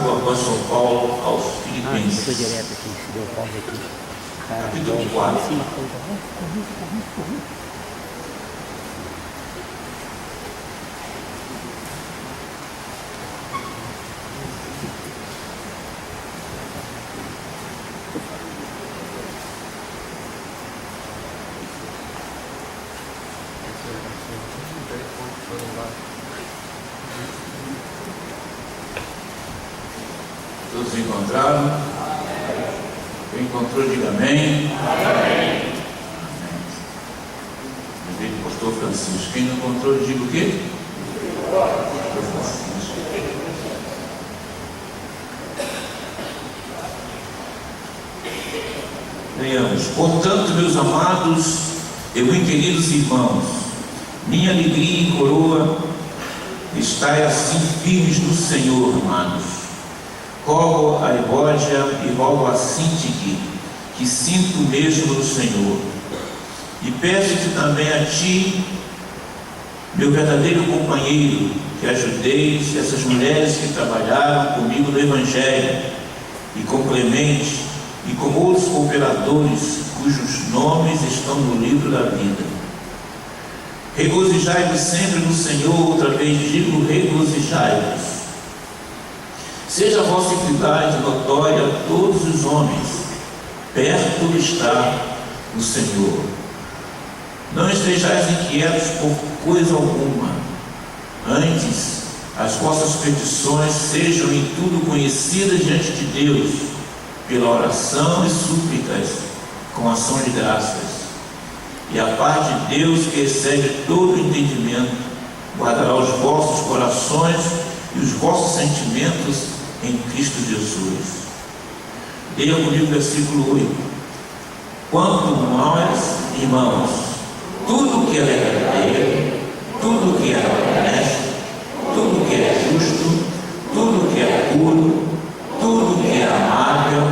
do apóstolo Paulo aos Filipenses. Foi direto aqui, se deu corre aqui. Capítulo 4. Todos encontraram? Quem encontrou, diga amém. Amém. O pastor Francisco. Quem não encontrou, diga o quê? Pastor Francisco. Leiamos. Portanto, meus amados e muito queridos irmãos, minha alegria e coroa, estai assim firmes no Senhor, amados. Rogo a Evódia e rogo a Sintique, que sinto mesmo no Senhor. E peço-te também a ti, meu verdadeiro companheiro, que ajudeis essas mulheres que trabalharam comigo no Evangelho, e com Clemente, e com outros cooperadores, cujos nomes estão no livro da vida. Regozijai-vos sempre no Senhor, outra vez digo, regozijai-vos. Seja a vossa fidelidade notória a todos os homens, perto está o Senhor. Não estejais inquietos por coisa alguma, antes as vossas petições sejam em tudo conhecidas diante de Deus, pela oração e súplicas, com ação de graças. E a paz de Deus, que excede todo o entendimento, guardará os vossos corações e os vossos sentimentos em Cristo Jesus. Leia comigo o versículo 8. Quanto mais, irmãos, tudo que é verdadeiro, tudo que é honesto, tudo que é justo, tudo que é puro, tudo que é amável,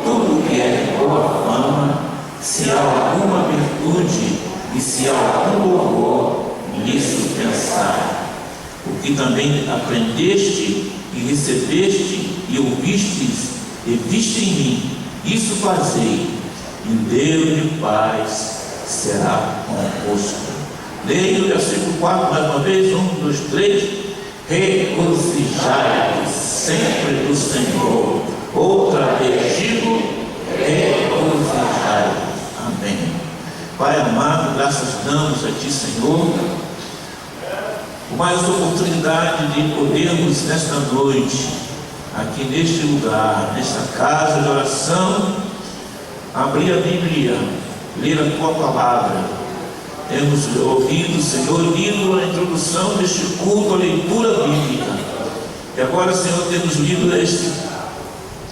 tudo que é de boa fama, se há alguma virtude e se há algum louvor, nisso pensai. O que também aprendeste e recebeste e ouvistes e viste em mim, isso fazei, e o Deus de paz será convosco. Leia o versículo 4 mais uma vez, 1, 2, 3. Regozijai-vos sempre do Senhor. Outra vez digo, regozijai-vos. Amém. Pai amado, graças damos a Ti, Senhor, por mais oportunidade de podermos nesta noite, aqui neste lugar, nesta casa de oração, abrir a Bíblia, ler a Tua palavra. Temos ouvido, Senhor, lido a introdução deste culto, a leitura bíblica. E agora, Senhor, temos lido este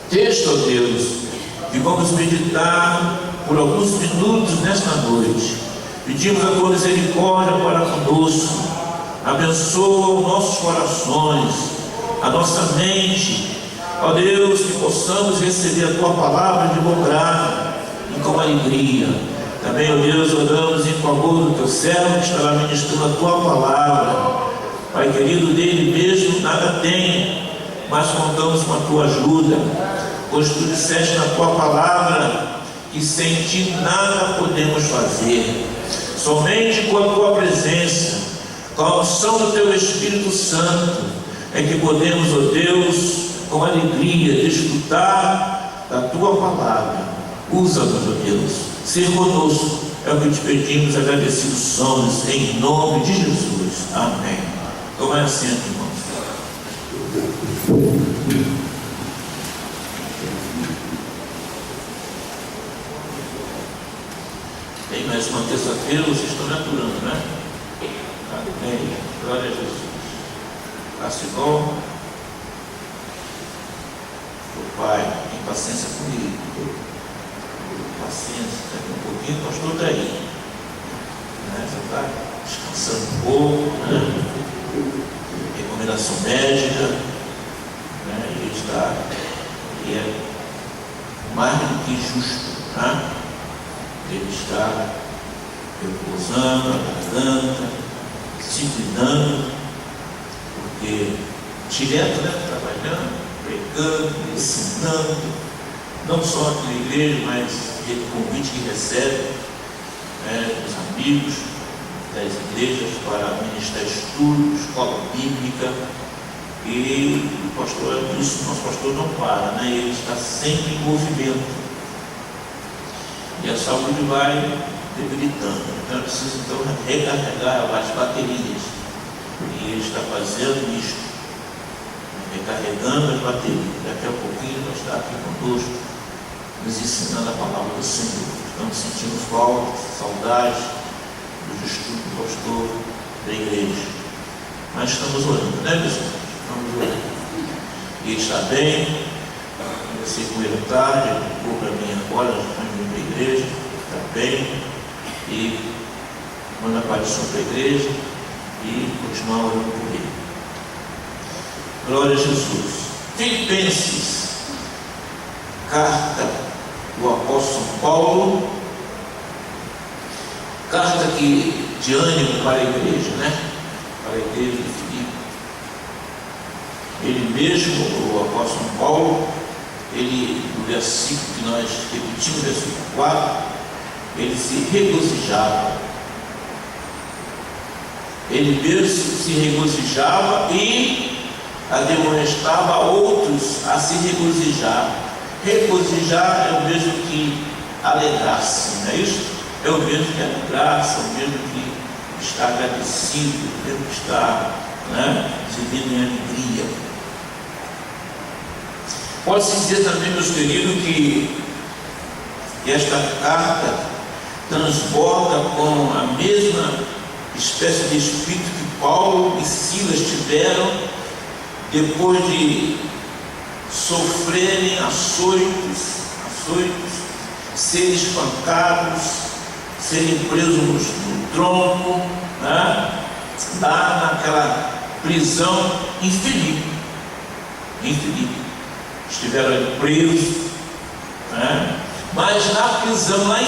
texto, ó Deus, e vamos meditar por alguns minutos nesta noite. Pedimos a Tua misericórdia para conosco. Abençoa os nossos corações, a nossa mente, ó Deus, que possamos receber a Tua palavra de bom grado e com alegria. Também, ó Deus, oramos em favor do Teu servo que estará ministrando a Tua palavra. Pai querido, dele mesmo nada tem, mas contamos com a Tua ajuda, pois Tu disseste na Tua palavra que sem Ti nada podemos fazer, somente com a Tua presença, com a unção do Teu Espírito Santo, é que podemos, ó Deus, com alegria, desfrutar da Tua palavra. Usa-nos, ó Deus, ser conosco, é o que Te pedimos, agradecidos somos, em nome de Jesus. Amém. Tomai assento, irmãos. Tem mais uma terça-feira, vocês estão me aturando, né? Amém. Glória a Jesus. Faça igual. O Pai, tem paciência comigo. Paciência, daqui um pouquinho o pastor está aí. Né? Já está descansando um pouco, né? Recomendação médica, né? E ele está, e é mais do que justo, né? Ele está repousando a garganta, se cuidando, porque direto, né? Trabalhando, pregando, ensinando, não só aqui na igreja, mas o convite que recebe dos amigos das igrejas para ministrar estudo, escola bíblica. E o pastor, isso, nosso pastor não para, né? Ele está sempre em movimento. E a saúde vai debilitando. Então é preciso recarregar as baterias. E ele está fazendo isto, recarregando as baterias. Daqui a pouquinho ele vai estar aqui conosco, nos ensinando a palavra do Senhor. Estamos sentindo falta, saudade dos estudos do pastor da igreja. Mas estamos orando, né, pessoal? Estamos orando. E ele está bem. Conversei com ele tarde, ele ligou para mim agora, estamos indo para a igreja, está bem. E manda aparição para a igreja e continuar orando por ele. Glória a Jesus. Filipenses, carta do apóstolo São Paulo, carta de ânimo para a igreja, né? Para a igreja de Filipe. Ele mesmo, o apóstolo São Paulo, ele, no versículo que nós repetimos, versículo 4, ele se regozijava. Ele mesmo se regozijava e admoestava a outros a se regozijar. Regozijar é o mesmo que alegrar-se, não é isso? É o mesmo que alegrar-se, é o mesmo que estar agradecido, é o mesmo que estar, né, vivendo em alegria. Pode-se dizer também, meus queridos, que esta carta transborda com a mesma espécie de espírito que Paulo e Silas tiveram depois de sofrerem açoites, serem espancados, serem presos no tronco, né? Lá naquela prisão em Filipe. Estiveram ali presos, né? Mas na prisão lá em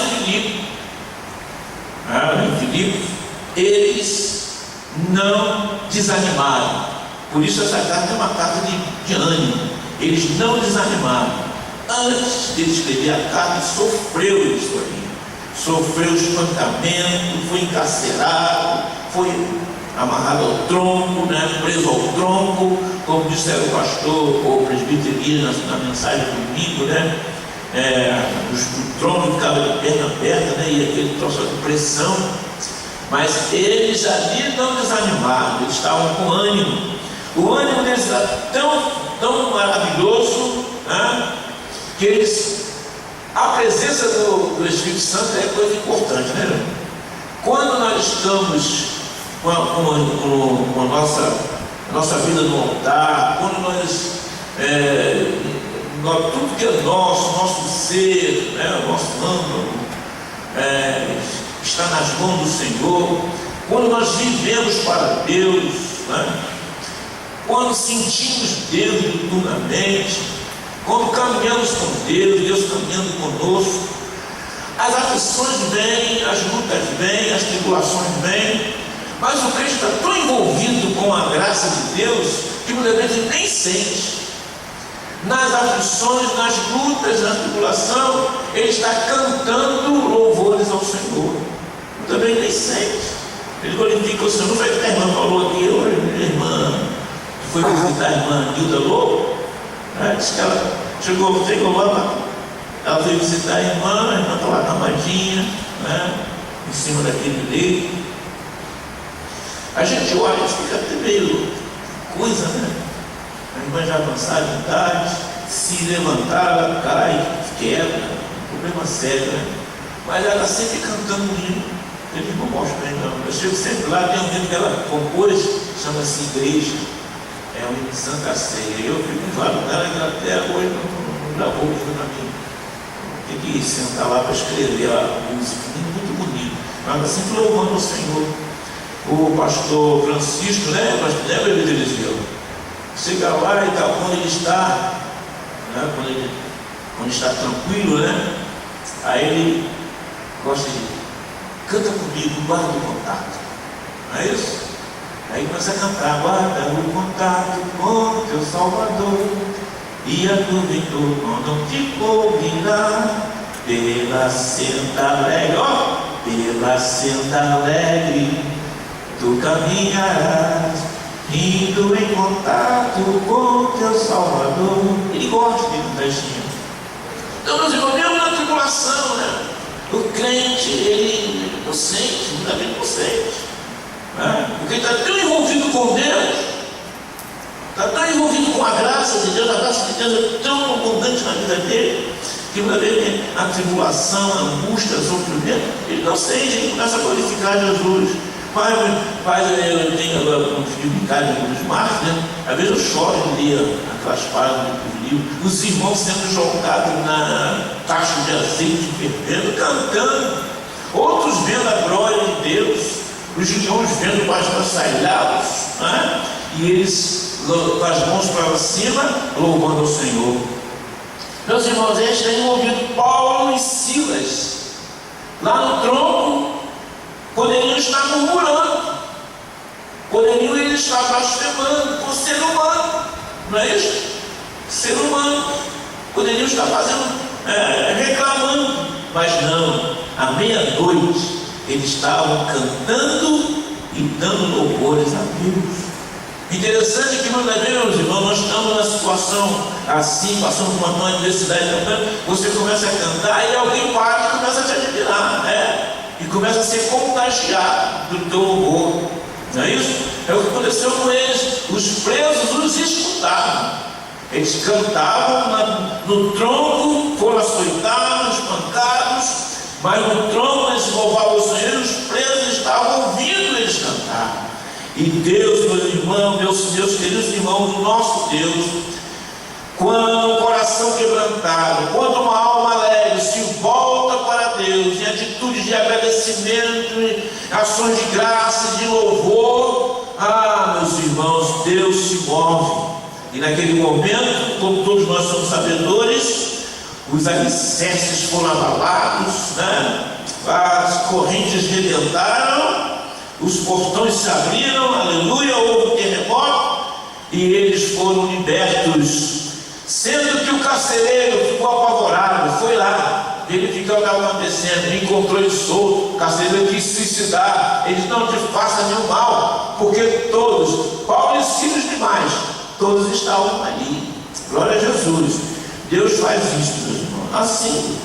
Filipe, eles não desanimaram. Por isso essa carta é uma carta de ânimo. Eles não desanimaram. Antes de escrever a carta, sofreu isso aí. Sofreu espancamento, foi encarcerado, foi amarrado ao tronco, né? Preso ao tronco, como disseram o pastor ou o presbítero Elias na mensagem do domingo, né? O tronco ficava de perna aberta, né? E aquele troço de pressão. Mas eles ali não desanimaram, eles estavam com ânimo. O ânimo deles era tão maravilhoso, né? Que eles, a presença do Espírito Santo é coisa importante, né? Quando nós estamos com a nossa vida no altar, quando tudo que é nosso ser, né, o nosso âmago, está nas mãos do Senhor, quando nós vivemos para Deus, né, quando sentimos Deus diuturnamente, quando caminhamos com Deus caminhando conosco, as aflições vêm, as lutas vêm, as tribulações vêm, mas o crente está tão envolvido com a graça de Deus que muitas vezes ele nem sente. Nas aflições, nas lutas, na tribulação, ele está cantando louvores ao Senhor. Também nem sente. Ele glorifica o Senhor. Não foi que a irmã falou aqui hoje, a irmã que foi visitar a irmã Nilda Lobo, né? Diz que ela chegou lá, ela veio visitar a irmã está lá camadinha, né? Em cima daquele leito. A gente olha e fica até meio coisa, né? A irmã já avançada de idade, se levantar, ela cai, quebra, problema sério, né? Mas ela sempre cantando um hino. Ele não mostra bem, não. Eu chego sempre lá, tem um hino que ela compôs, chama-se Igreja. É um hino de Santa Ceia. Eu fico lá no cara que até hoje não gravou isso para mim. Tem que sentar lá para escrever a música. Muito bonito. Mas ela sempre louvando o Senhor. O pastor Francisco, né? Lembra ele dizia? Chega lá e tal, quando ele está, né, quando está tranquilo, né? Aí ele gosta de canta comigo, guarda o contato. Não é isso? Aí começa a cantar, guarda o contato com o teu Salvador, e e aproveitou quando ficou mirar pela senda alegre, ó, pela senda alegre tu caminharás, indo em contato com teu Salvador. Ele gosta de um trechinho. Então, meus irmãos, mesmo na tribulação, né? O crente, ele não sente, muita gente não sente, né? Porque está tão envolvido com Deus, está tão envolvido com a graça de Deus, a graça de Deus é tão abundante na vida dele, que muitas vezes a tribulação, a angústia, o sofrimento, ele não sente, ele começa a glorificar Jesus. Pai, eu tenho agora um filho de casa dos Marcos, né? Às vezes eu choro de ler aquelas páginas do livro, os irmãos sendo jogados na caixa de azeite fervendo, cantando, outros vendo a glória de Deus, os irmãos vendo o pastor sailá-los, né? E eles com as mãos para cima, louvando ao Senhor. Meus irmãos, eles têm ouvido Paulo e Silas lá no tronco. Poderiam estar murmurando, poderiam eles estar blasfemando por ser humano, não é isso? Ser humano, poderiam estar fazendo, reclamando, mas não, à meia-noite eles estavam cantando e dando louvores a Deus. Interessante que muitas vezes, meus irmãos, nós estamos numa situação assim, passando por uma adversidade cantando, você começa a cantar e alguém para e começa a te admirar, e começa a ser contagiado do teu louvor, não é isso? É o que aconteceu com eles. Os presos os escutavam, eles cantavam no tronco, foram açoitados, espancados, mas no tronco eles louvavam o Senhor, os presos estavam ouvindo eles cantar. E Deus, meus irmãos, meus queridos irmãos, o nosso Deus, quando um coração quebrantado, quando uma alma alegre se volta para Deus em atitudes de agradecimento, em ações de graça, de louvor, meus irmãos, Deus se move. E naquele momento, como todos nós somos sabedores, os alicerces foram abalados, né? As correntes rebentaram, os portões se abriram, aleluia, houve um terremoto e eles foram libertos. Sendo que o carcereiro ficou apavorado, foi lá verificar o que estava acontecendo, encontrou ele solto. O carcereiro quis suicidar. Ele disse: não te faça nenhum mal, porque todos, Paulo e Silas demais, todos estavam ali. Glória a Jesus. Deus faz isso, meus irmãos, assim.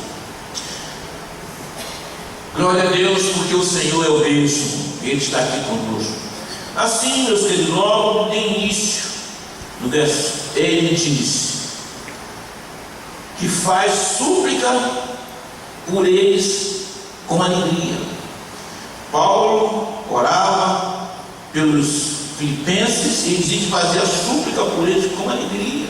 Glória a Deus, porque o Senhor é o mesmo, Ele está aqui conosco. Assim, meus queridos, logo no início do verso, ele disse que faz súplica por eles com alegria. Paulo orava pelos filipenses e dizia que fazia súplica por eles com alegria.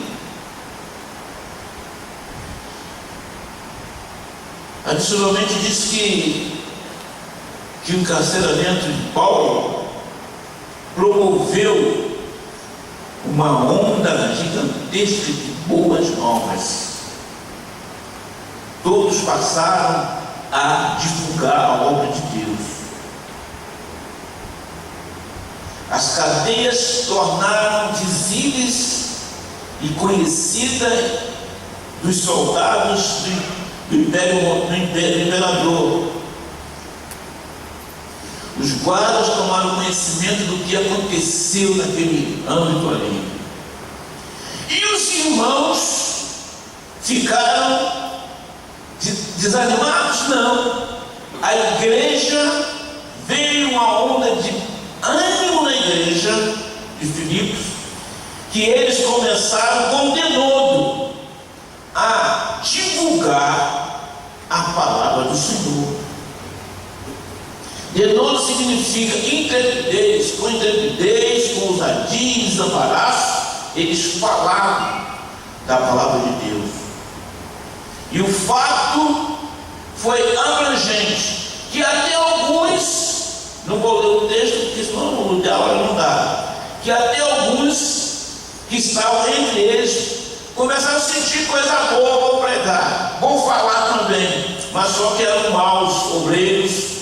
Adicionalmente disse que o encarceramento de Paulo promoveu uma onda gigantesca de boas novas. Todos passaram a divulgar a obra de Deus. As cadeias se tornaram visíveis e conhecidas dos soldados do imperador. Os guardas tomaram conhecimento do que aconteceu naquele âmbito ali. E os irmãos ficaram desanimados? Não. A igreja, veio uma onda de ânimo na igreja de Filipos, que eles começaram com denodo a divulgar a palavra do Senhor. Denodo significa intrepidez, com ousadia e desembaraço, eles falavam da palavra de Deus. E o fato foi abrangente, que até alguns, não vou ler o texto, porque senão o diálogo não dá, que até alguns que estavam entre eles começaram a sentir coisa boa, vou pregar, vou falar também, mas só que eram maus obreiros,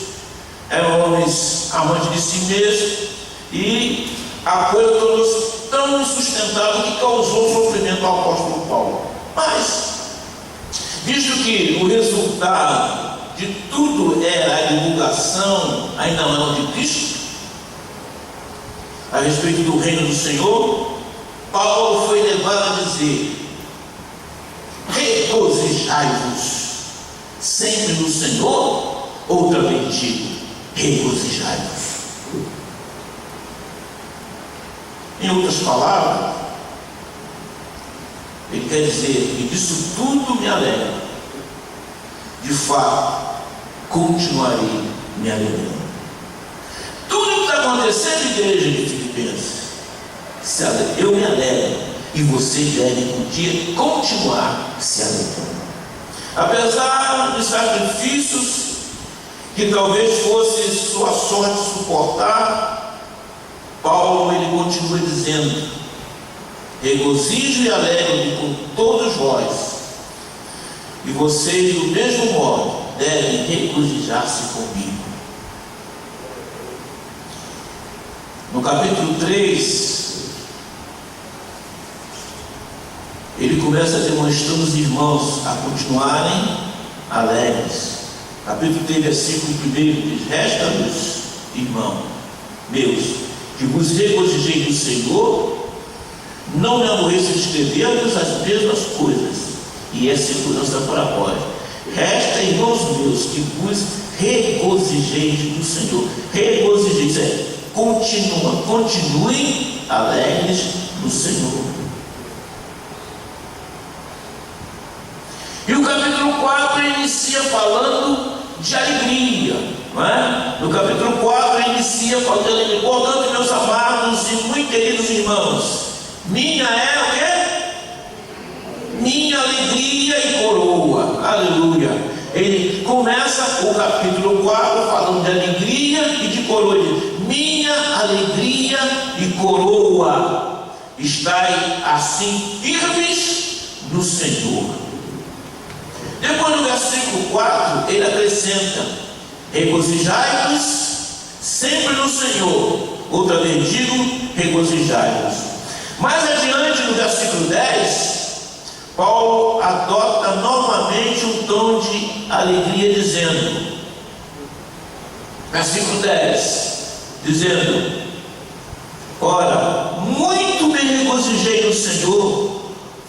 eram homens amantes de si mesmos, e a coisa tornou-se tão insustentável que causou sofrimento ao apóstolo Paulo. que o resultado de tudo era a divulgação, ainda não de Cristo, a respeito do reino do Senhor, Paulo foi levado a dizer: regozijai-vos sempre no Senhor. Outra vez digo: regozijai-vos. Em outras palavras, ele quer dizer que disso tudo me alegro. De fato, continuarei me alegrando. Tudo que está acontecendo, igreja de Filipenses, eu me alegro, e vocês devem continuar se alegrando. Apesar dos sacrifícios que talvez fosse sua sorte suportar, Paulo ele continua dizendo: regozijo e alegro-me com todos vós, e vocês do mesmo modo devem regozijar-se comigo. No capítulo 3, ele começa demonstrando os irmãos a continuarem alegres. Capítulo 3, versículo 1 diz: resta-vos, irmão meus, que vos regozijei no Senhor, não me aborreço de escrever-vos as mesmas coisas, e é segurança para vós. Resta, irmãos meus, que vos regozijeis no Senhor. Regozijeis, continuem alegres no Senhor. E o capítulo 4 inicia falando de alegria, não é? No capítulo 4 inicia falando de alegria. Portanto, meus amados e muito queridos irmãos, minha é o quê? Minha alegria e coroa. Aleluia. Ele começa o capítulo 4 falando de alegria e de coroa. Ele diz: minha alegria e coroa, estai assim firmes no Senhor. Depois no versículo 4 ele acrescenta: regozijai-vos sempre no Senhor. Outra vez digo: regozijai-vos. Mais adiante no versículo 10, Paulo adota novamente um tom de alegria, dizendo, versículo 10, dizendo: ora, muito me regozijei no Senhor,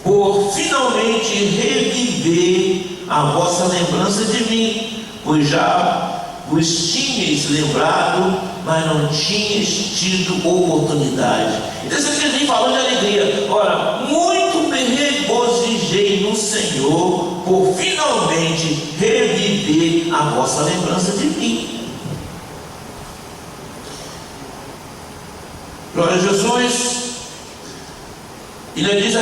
por finalmente reviver a vossa lembrança de mim, pois já vos tinhas lembrado, mas não tinhas tido oportunidade. Então você vem falando de alegria. Ora, muito me regozijei no Senhor, por finalmente reviver a vossa lembrança de mim. Glória a Jesus. Ainda diz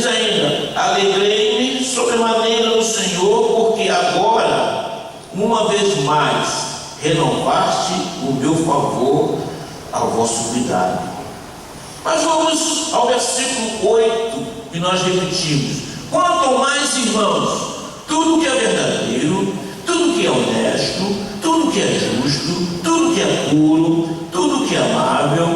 ainda: alegrei-me sobremaneira no Senhor, porque agora, uma vez mais, renovaste o meu favor ao vosso cuidado. Mas vamos ao versículo 8, que nós repetimos: quanto mais, irmãos, tudo que é verdadeiro, tudo que é honesto, tudo que é justo, tudo que é puro, tudo que é amável,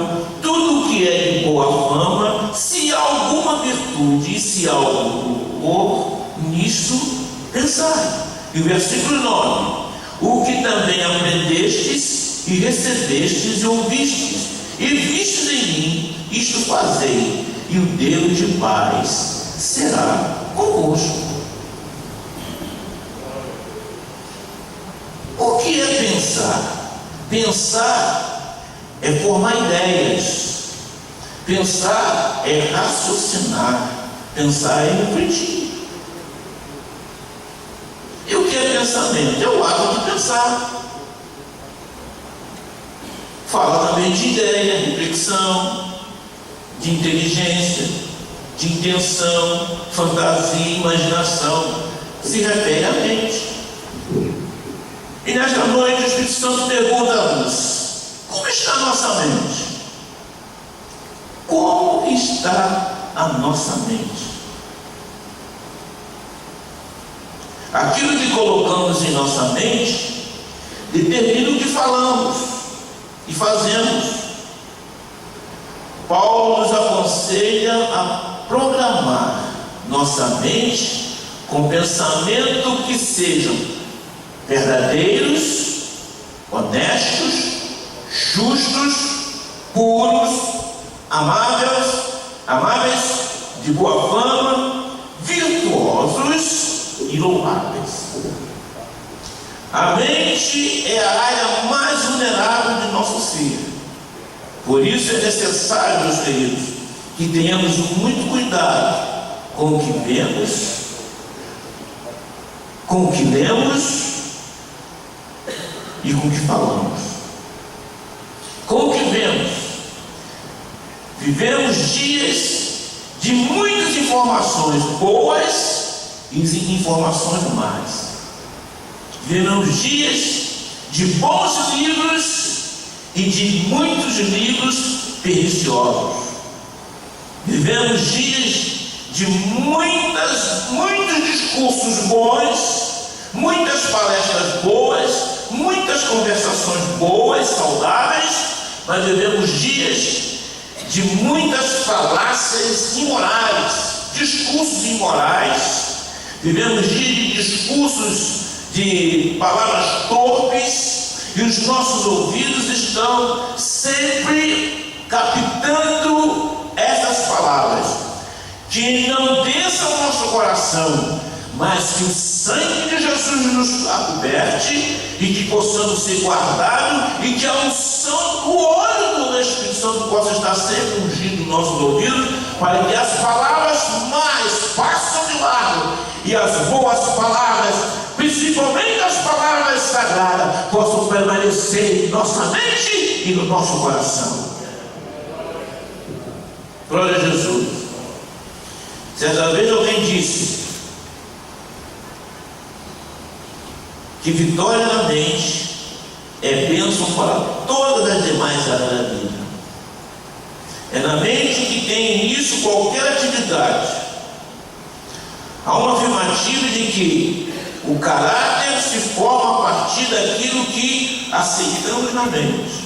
tudo que é de boa fama, se há alguma virtude e se há algum louvor, nisso pensai. E o versículo 9: o que também aprendestes e recebestes e ouvistes e vistes em mim, isto fazei, e o Deus de paz será convosco. O que é pensar? Pensar é formar ideias. Pensar é raciocinar. Pensar é refletir. E o que é pensamento? É o ato de pensar. Fala também de ideia, reflexão, de inteligência, de intenção, fantasia, imaginação. Se refere à mente. E nesta noite o Espírito Santo pergunta-nos: como está a nossa mente? Como está a nossa mente? Aquilo que colocamos em nossa mente determina o que falamos e fazemos. Paulo nos aconselha a programar nossa mente com pensamento que sejam verdadeiros, honestos, justos, puros, amáveis, de boa fama, virtuosos e louváveis. A mente é a área mais vulnerável de nosso ser. Por isso é necessário, meus queridos, que tenhamos muito cuidado com o que vemos, com o que lemos e com o que falamos. Com o que vemos. Vivemos dias de muitas informações boas e informações más. Vivemos dias de bons livros e de muitos livros perniciosos. Vivemos dias de muitos discursos bons, muitas palestras boas, muitas conversações boas, saudáveis, mas vivemos dias de muitas falácias imorais, discursos imorais. Vivemos dias de discursos de palavras torpes, e os nossos ouvidos estão sempre captando essas palavras, que não desçam ao nosso coração, mas que o sangue de Jesus nos acoberte e que possamos ser guardados e que a unção, o óleo do Espírito Santo possa estar sempre ungido nos nossos ouvidos, para que as palavras mais passam de largo e as boas palavras, principalmente as palavras sagradas, possam permanecer em nossa mente e no nosso coração. Glória a Jesus. Certa vez alguém disse que vitória na mente é bênção para todas as demais áreas da vida. É na mente que tem início qualquer atividade. Há uma afirmativa de que o caráter se forma a partir daquilo que aceitamos na mente.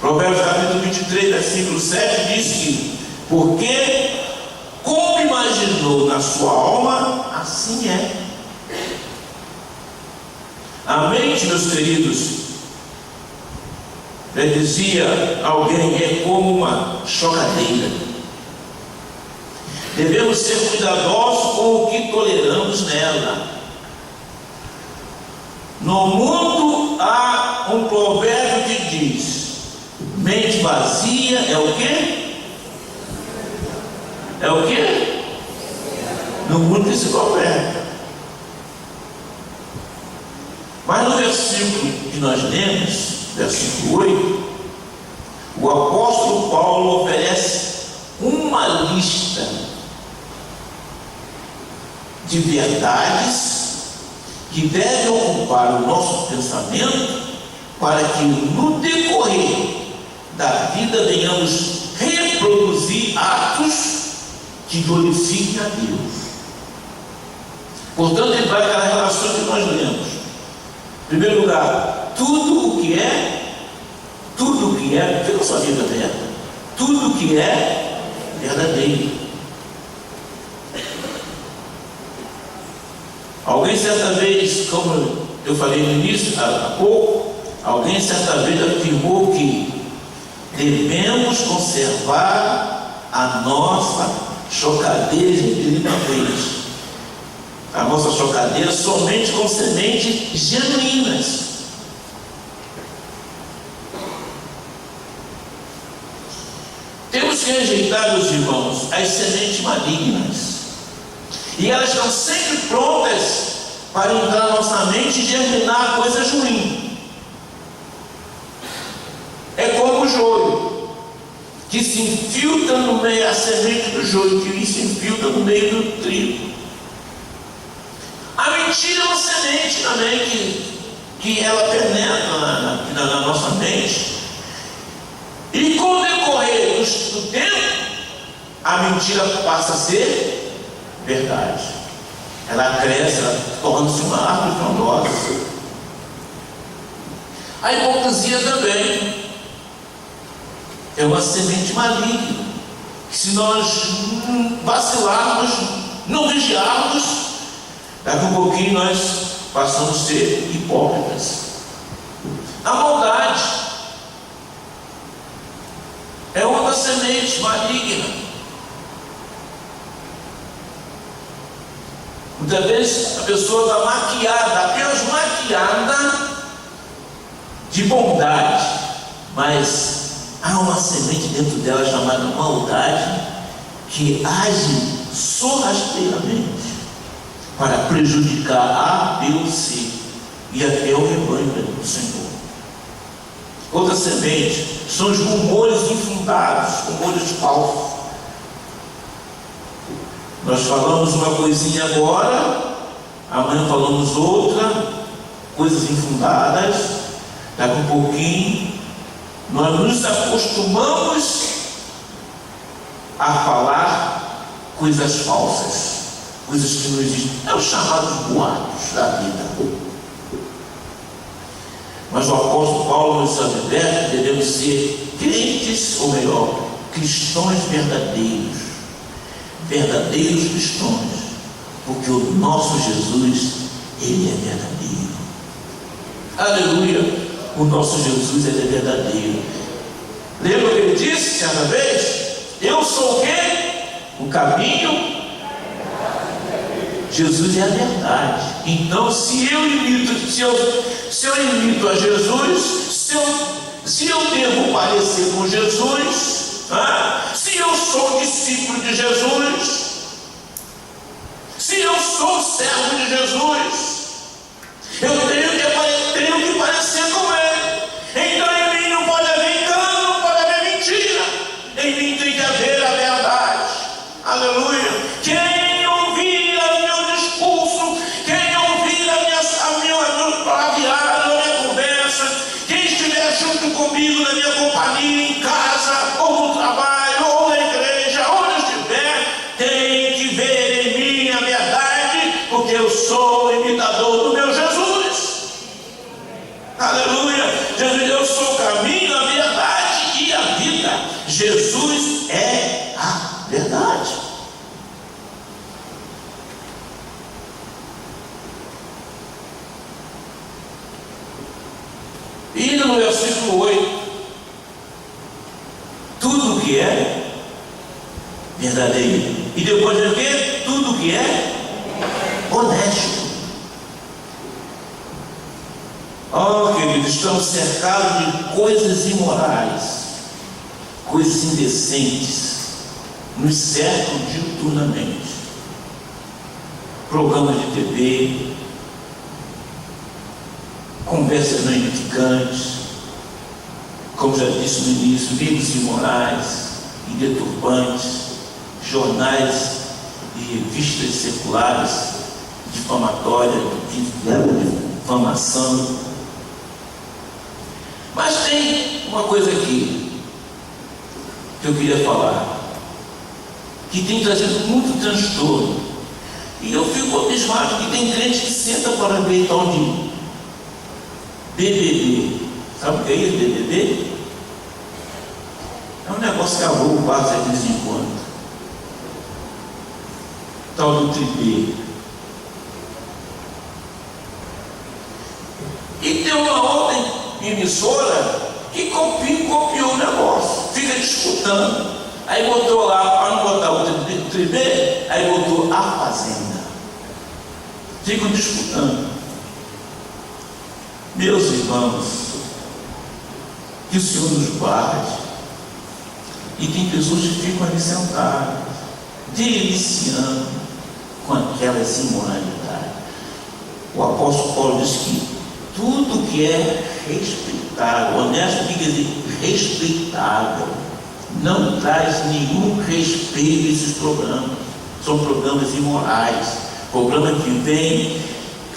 Provérbios capítulo 23, versículo 7 diz que: porque como imaginou na sua alma, assim é. A mente, meus queridos, já dizia alguém, é como uma chocadeira. Devemos ser cuidadosos com o que toleramos nela. No mundo há um provérbio que diz: mente vazia é o quê? É o quê? No mundo tem esse provérbio. Mas no versículo que nós lemos, versículo 8, o apóstolo Paulo oferece uma lista de verdades que devem ocupar o nosso pensamento, para que no decorrer da vida venhamos reproduzir atos que glorifiquem a Deus. Portanto, ele vai aquela relação que nós lemos. Em primeiro lugar, tudo o que é, fica a sua vida aberta, tudo o que é verdadeiro. Alguém certa vez, como eu falei no início, há pouco, alguém certa vez afirmou que devemos conservar a nossa chocadeira espiritualmente. A nossa chocadeira somente com sementes genuínas. Temos que rejeitar, meus irmãos, as sementes malignas. E elas estão sempre prontas para entrar na nossa mente e germinar coisas ruins. É como o joio, que se infiltra no meio, a semente do joio, que se infiltra no meio do trigo. A mentira é uma semente também que ela penetra na nossa mente. E com o decorrer do tempo, a mentira passa a ser verdade. Ela cresce, ela torna-se uma árvore frondosa. A hipocrisia também é uma semente maligna, que se nós vacilarmos, não vigiarmos, daqui a um pouquinho nós passamos a ser hipócritas. A maldade é uma semente maligna. Muitas vezes a pessoa está maquiada, apenas maquiada de bondade, mas há uma semente dentro dela chamada maldade que age sorrateiramente para prejudicar A, B ou C e até o rebanho do Senhor. Outra semente são os rumores infundados, rumores falsos. Nós falamos uma coisinha agora, amanhã falamos outra, coisas infundadas. Daqui a um pouquinho nós nos acostumamos a falar coisas falsas, coisas que não existem. É os chamados boatos da vida. Mas o apóstolo Paulo nos adverte que devemos ser crentes, ou melhor, cristãos verdadeiros, verdadeiros cristãos, porque o nosso Jesus, Ele é verdadeiro. Aleluia! O nosso Jesus, Ele é verdadeiro. Lembra o que Ele disse certa vez? Eu sou o quê? O caminho. Jesus é a verdade. Então, se eu imito a Jesus, se eu devo parecer com Jesus, se eu sou discípulo de Jesus, se eu sou servo de Jesus, eu tenho que parecer com Ele. Então em mim não pode haver engano, não pode haver mentira. Em mim tem que haver a verdade. Aleluia. Quem ouvir o meu discurso, quem ouvir a minha palavreada, a minha conversa, quem estiver junto comigo na minha companhia, em casa, ou no trabalho, ou na igreja, onde eu estiver, tem que ver em mim a verdade, porque eu sou o imitador do meu Jesus. Aleluia. Jesus, eu sou o caminho, a verdade e a vida. Jesus é a verdade. E no versículo 8, tudo que é verdadeiro. E depois de quê? Tudo que é honesto. Oh, queridos, estamos cercados de coisas imorais, coisas indecentes, nos cercam diuturnamente. Programas de TV, conversas não edificantes, como já disse no início, livros imorais e deturpantes, jornais e revistas seculares, difamatórias, difamação. Mas tem uma coisa aqui que eu queria falar, que tem trazido muito transtorno, e eu fico abismado que tem crente que senta para ver tal de BBB. Sabe o que é isso, BBB? É um negócio que arruma o vaso de vez em quando. Tal do tripé. E tem uma outra emissora que copiou o negócio, fica disputando. Aí botou lá, para não botar o tripé, aí botou A Fazenda. Ficam disputando. Meus irmãos, que o Senhor nos guarde. E tem pessoas que ficam ali sentadas, deliciando com aquelas imoralidades. O apóstolo Paulo diz que tudo que é respeitável, honesto, quer dizer respeitável, não traz nenhum respeito a esses programas. São programas imorais, programas que vêm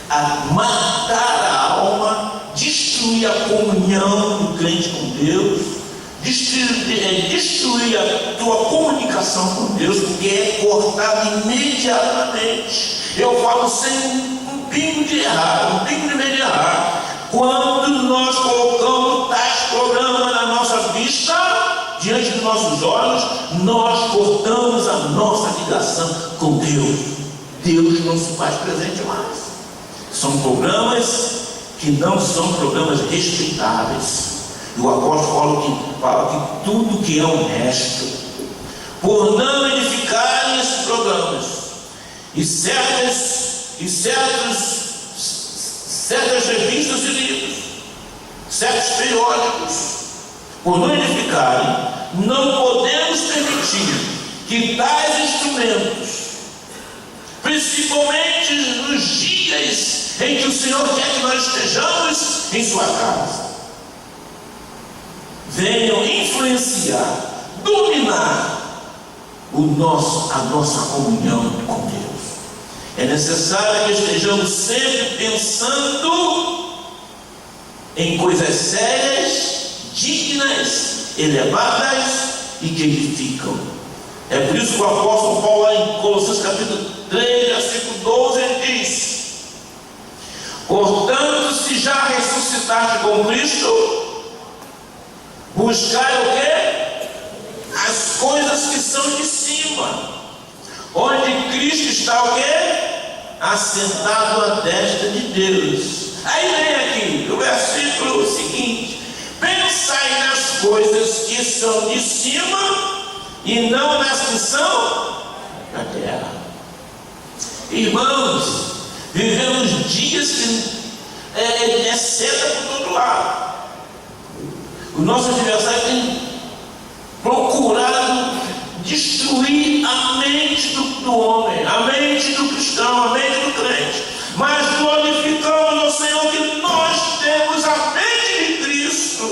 a matar a alma, destruir a comunhão do crente com Deus, destruir a tua comunicação com Deus, porque é cortado imediatamente. Eu falo sem um pingo de errado, um pingo de medo de errado. Quando nós colocamos tais programas na nossa vista, diante dos nossos olhos, nós cortamos a nossa ligação com Deus. Deus não se faz presente mais. São programas que não são programas respeitáveis. E o apóstolo fala que tudo que é honesto, por não edificarem esses programas, e certas revistas e livros, certos periódicos, por não edificarem, não podemos permitir que tais instrumentos, principalmente nos dias em que o Senhor quer que nós estejamos em sua casa, venham influenciar, dominar a nossa comunhão com Deus. É necessário que estejamos sempre pensando em coisas sérias, dignas, elevadas e que edificam. É por isso que o apóstolo Paulo, lá em Colossenses capítulo 3, versículo 12, ele diz: portanto, se já ressuscitaste com Cristo, buscai o quê? As coisas que são de cima, onde Cristo está o quê? Assentado à destra de Deus. Aí vem aqui o versículo seguinte: pensai nas coisas que são de cima e não nas que são da terra. Irmãos, vivemos dias que é seta por todo lado. O nosso adversário tem procurado destruir a mente do homem, a mente do cristão, a mente do crente. Mas glorificamos ao Senhor que nós temos a mente de Cristo.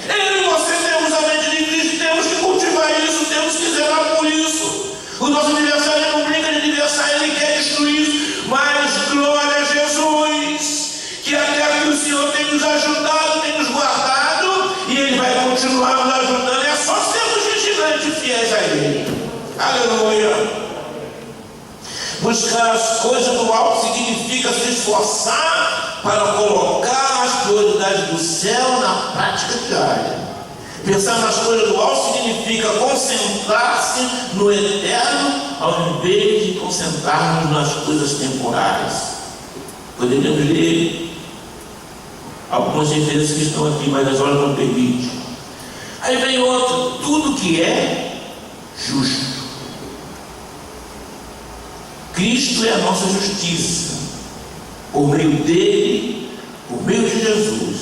Eu e você temos a mente de Cristo e temos que cultivar isso, temos que zelar por isso. O nosso adversário não brinca de adversário, ele quer destruir isso. Mas glória a Jesus, que até aqui o Senhor tem nos ajudado, tem nos guardado, e Ele vai continuar nos ajudando. É só sermos vigilantes e fiéis a Ele. Aleluia. Buscar as coisas do alto significa se esforçar para colocar as prioridades do céu na prática diária. Pensar nas coisas do alto significa concentrar-se no eterno, ao invés de concentrarmos nas coisas temporais. Poderíamos ler algumas referências que estão aqui, mas as horas não permitem. Aí vem outro: tudo que é justo. Cristo é a nossa justiça. Por meio dele, por meio de Jesus,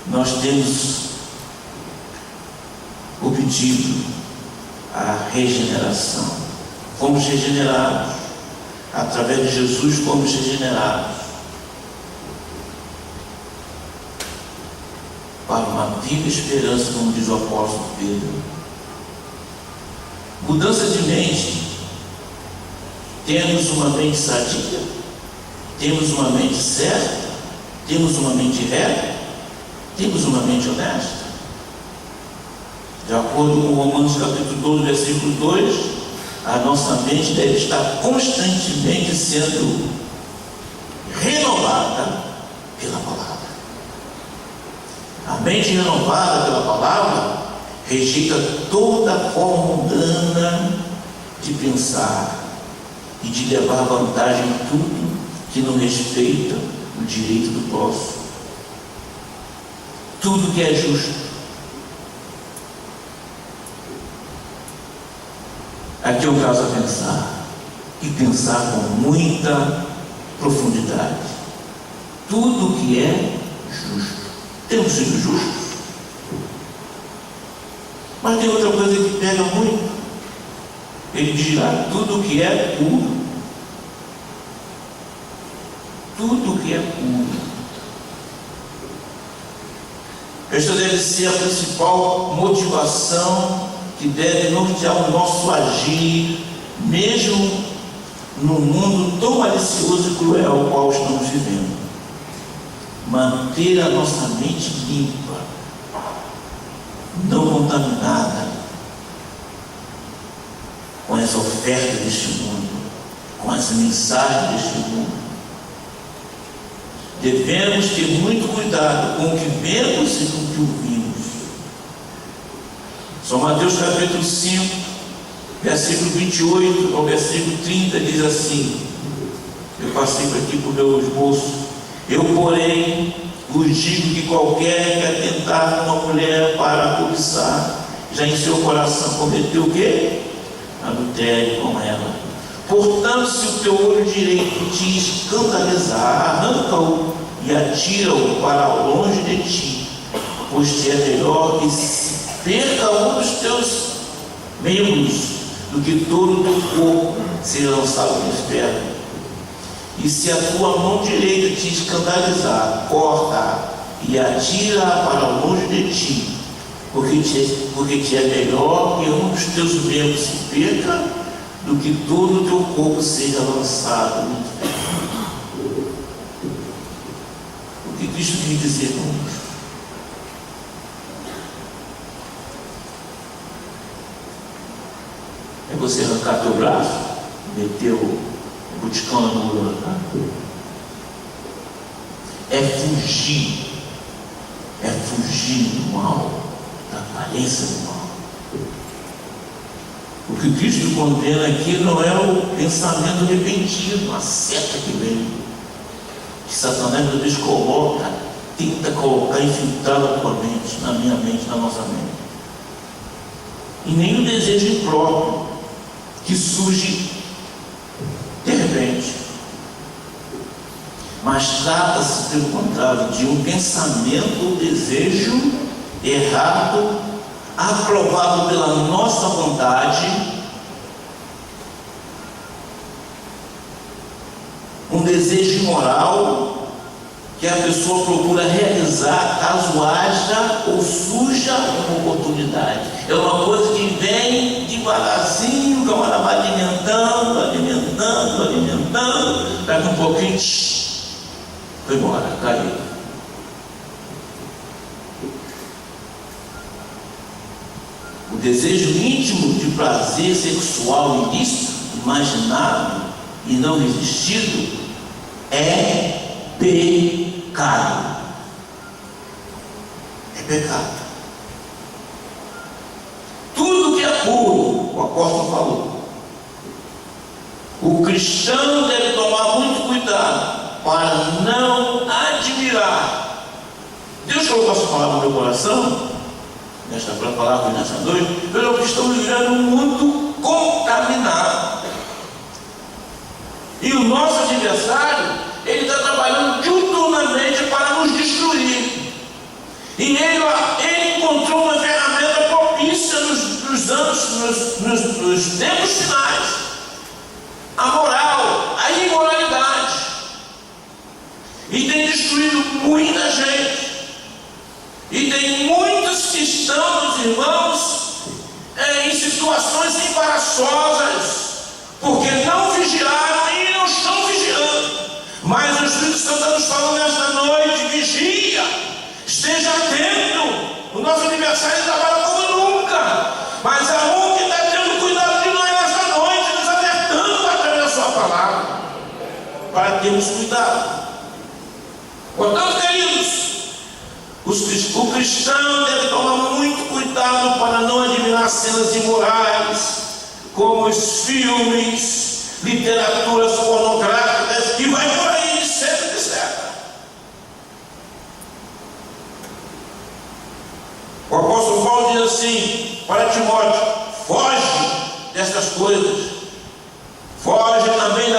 nós temos obtido a regeneração. Fomos regenerados. Através de Jesus fomos regenerados para uma viva esperança, como diz o apóstolo Pedro. Mudança de mente. Temos uma mente sadia, temos uma mente certa, temos uma mente reta, temos uma mente honesta. De acordo com Romanos capítulo 12, versículo 2, a nossa mente deve estar constantemente sendo renovada pela palavra. A mente renovada pela palavra rejeita toda forma mundana de pensar e de levar vantagem em tudo que não respeita o direito do próximo. Tudo que é justo. Aqui é o caso a pensar, e pensar com muita profundidade. Tudo que é justo. Temos sido justos? Mas tem outra coisa que pega muito. Ele diz lá: tudo que é puro. Tudo que é puro. Esta deve ser a principal motivação que deve nortear o nosso agir, mesmo no mundo tão malicioso e cruel ao qual estamos vivendo. Manter a nossa mente limpa, não contaminada com as ofertas deste mundo, com as mensagens deste mundo. Devemos ter muito cuidado com o que vemos e com o que ouvimos. São Mateus capítulo 5, versículo 28 ao versículo 30 diz assim, eu passei aqui para o meu esboço: eu, porém, vos digo que qualquer que atentar uma mulher para cobiçar, já em seu coração cometeu o quê? Adultério com ela. Portanto, se o teu olho direito te escandalizar, arranca-o e atira-o para longe de ti, pois te é melhor que se perca um dos teus membros do que todo o teu corpo seja lançado no inferno. E se a tua mão direita te escandalizar, corta-a e atira-a para longe de ti, porque te é melhor que um dos teus membros se perca do que todo o teu corpo seja lançado no inferno. O que Cristo quis dizer com isso? É você arrancar teu braço, meter o buticão na mão, é fugir do mal, da aparência do mal. O que Cristo condena aqui não é o pensamento repentino, a seta que vem, que Satanás às vezes coloca, tenta colocar, infiltrar na tua mente, na minha mente, na nossa mente. E nem o desejo impróprio que surge de repente, mas trata-se, pelo contrário, de um pensamento ou desejo errado, aprovado pela nossa vontade, um desejo imoral que a pessoa procura realizar caso haja ou surja uma oportunidade. É uma coisa que vem devagarzinho, o camarada vai alimentando, daqui um pouquinho, foi embora, caiu. O desejo íntimo de prazer sexual ilícito, imaginado e não resistido, é pecado. É pecado. Tudo que é puro, o apóstolo falou, o cristão deve tomar muito cuidado para não admirar. Deus colocou essa palavra no meu coração, para falar com nessa noite, pelo que estamos vivendo um mundo contaminado. E o nosso adversário, ele está trabalhando diuturnamente para nos destruir. E ele encontrou uma ferramenta propícia nos tempos finais: a moral, a imoralidade. E tem destruído muita gente. E tem muitos que estão, meus irmãos, em situações embaraçosas, porque não vigiaram e não estão vigiando. Mas o Espírito Santo está nos falando nesta noite: vigia, esteja atento. O nosso aniversário trabalha como nunca, mas há um que está tendo cuidado de nós nesta noite, nos alertando através da sua palavra, para termos cuidado. Portanto, queridos, o cristão deve tomar muito cuidado para não admirar cenas imorais, como os filmes, literaturas pornográficas, que vai por aí de certo de certo. O apóstolo Paulo diz assim para Timóteo: foge dessas coisas, foge também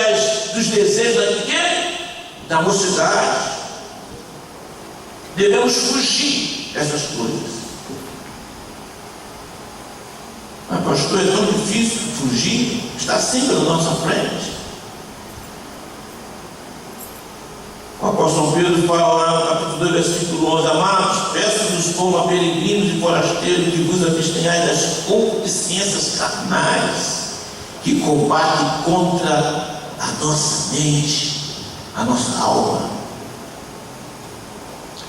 dos desejos da mocidade. Devemos fugir dessas coisas. Mas pastor, é tão difícil fugir, está sempre na nossa frente. O apóstolo Pedro fala lá no capítulo 2, versículo 11: amados, peço-vos como a peregrinos e forasteiros que vos abstenhais das concupiscências carnais que combatem contra a nossa mente, a nossa alma.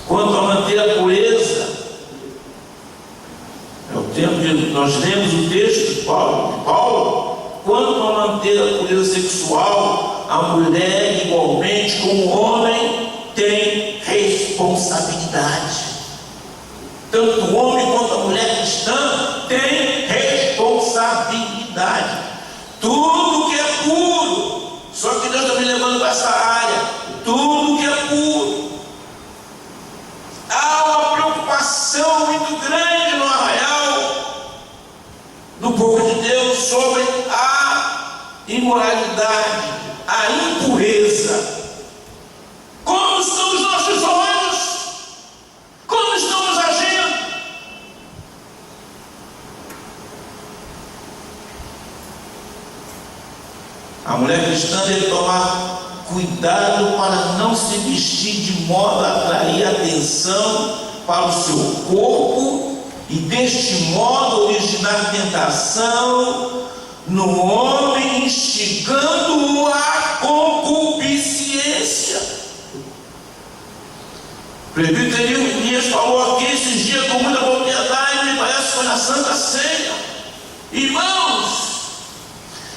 Quanto a manter a pureza, é o tempo que nós lemos o texto de Paulo. Quanto a manter a pureza sexual, a mulher, igualmente como o homem, tem responsabilidade. Tanto o homem quanto a mulher cristã tem responsabilidade. levando para essa área, tudo que é puro. Há uma preocupação muito grande no arraial do povo de Deus sobre a imoralidade, a impureza. Como estão os nossos olhos? Como estamos agindo? A mulher cristã deve tomar cuidado para não se vestir de modo a atrair atenção para o seu corpo e deste modo originar tentação no homem, instigando-o à concupiscência. O presbítero Elias falou aqui esses dias com muita propriedade, me parece que foi na Santa Ceia. Irmãos,